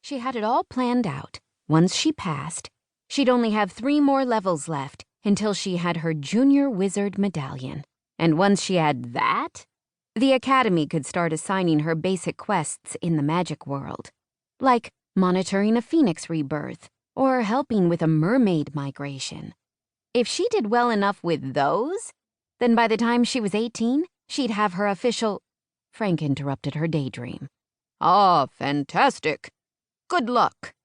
She had it all planned out. Once she passed, she'd only have 3 more levels left until she had her junior wizard medallion. And once she had that, the Academy could start assigning her basic quests in the magic world, like monitoring a phoenix rebirth or helping with a mermaid migration. If she did well enough with those, then by the time she was 18, she'd have her official... Frank interrupted her daydream. Ah, fantastic. Good luck.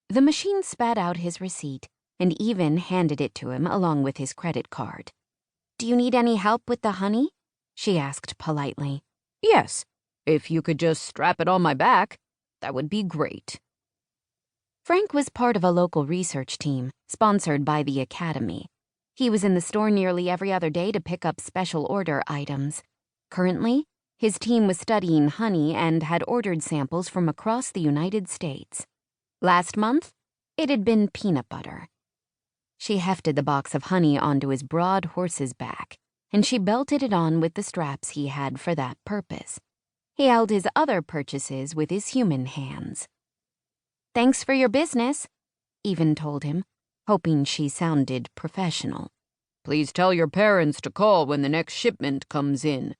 The machine spat out his receipt and even handed it to him along with his credit card. Do you need any help with the honey? She asked politely. Yes, if you could just strap it on my back, that would be great. Frank was part of a local research team sponsored by the Academy. He was in the store nearly every other day to pick up special order items. Currently, his team was studying honey and had ordered samples from across the United States. Last month, it had been peanut butter. She hefted the box of honey onto his broad horse's back, and she belted it on with the straps he had for that purpose. He held his other purchases with his human hands. Thanks for your business, Even told him, hoping she sounded professional. Please tell your parents to call when the next shipment comes in.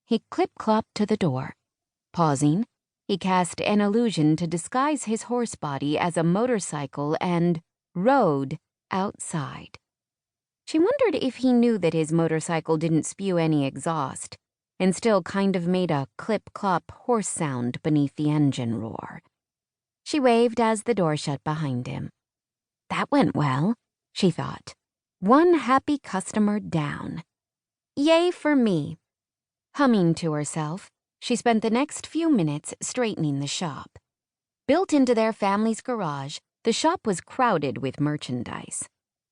He clip-clopped to the door. Pausing, he cast an illusion to disguise his horse body as a motorcycle and rode outside. She wondered if he knew that his motorcycle didn't spew any exhaust and still kind of made a clip-clop horse sound beneath the engine roar. She waved as the door shut behind him. That went well, she thought. 1 happy customer down. Yay for me. Humming to herself, she spent the next few minutes straightening the shop. Built into their family's garage, the shop was crowded with merchandise.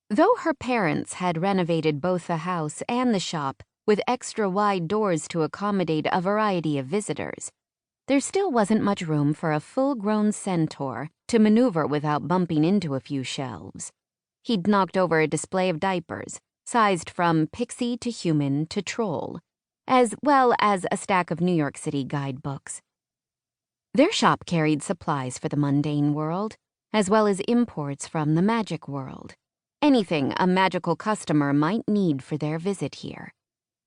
Though her parents had renovated both the house and the shop with extra wide doors to accommodate a variety of visitors, there still wasn't much room for a full-grown centaur to maneuver without bumping into a few shelves. He'd knocked over a display of diapers, sized from pixie to human to troll, as well as a stack of New York City guidebooks. Their shop carried supplies for the mundane world, as well as imports from the magic world. Anything a magical customer might need for their visit here.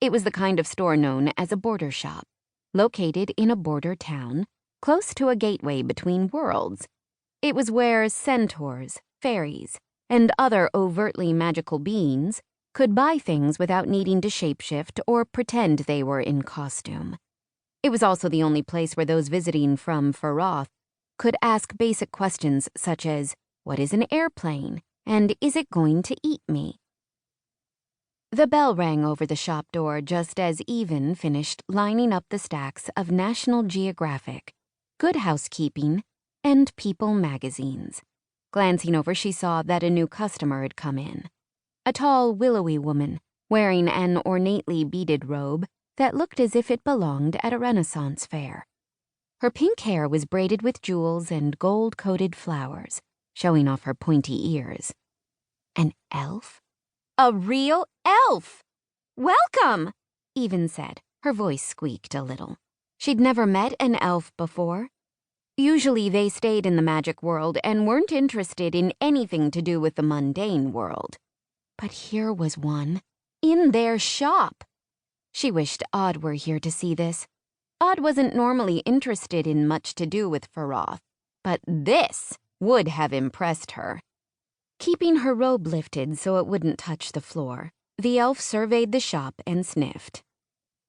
It was the kind of store known as a border shop, located in a border town, close to a gateway between worlds. It was where centaurs, fairies, and other overtly magical beings could buy things without needing to shapeshift or pretend they were in costume. It was also the only place where those visiting from Faroth could ask basic questions such as, what is an airplane, and is it going to eat me? The bell rang over the shop door just as Even finished lining up the stacks of National Geographic, Good Housekeeping, and People magazines. Glancing over, she saw that a new customer had come in. A tall, willowy woman, wearing an ornately beaded robe that looked as if it belonged at a Renaissance fair. Her pink hair was braided with jewels and gold-coated flowers, showing off her pointy ears. An elf? A real elf! Welcome, Even said. Her voice squeaked a little. She'd never met an elf before. Usually they stayed in the magic world and weren't interested in anything to do with the mundane world. But here was one, in their shop. She wished Aud were here to see this. Aud wasn't normally interested in much to do with Faroth, but this would have impressed her. Keeping her robe lifted so it wouldn't touch the floor, the elf surveyed the shop and sniffed.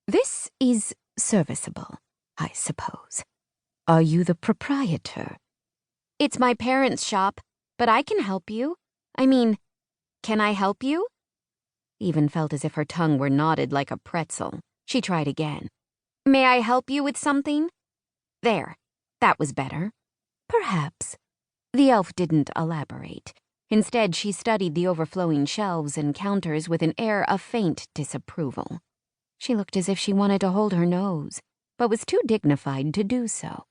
This is serviceable, I suppose. Are you the proprietor? It's my parents' shop, but I can help you. I mean, can I help you? Even felt as if her tongue were knotted like a pretzel. She tried again. May I help you with something? There, that was better. Perhaps. The elf didn't elaborate. Instead, she studied the overflowing shelves and counters with an air of faint disapproval. She looked as if she wanted to hold her nose, but was too dignified to do so.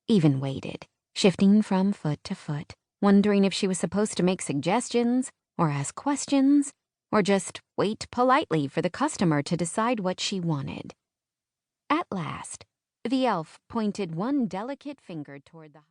Even waited, shifting from foot to foot, wondering if she was supposed to make suggestions, or ask questions, or just wait politely for the customer to decide what she wanted. At last, the elf pointed one delicate finger toward the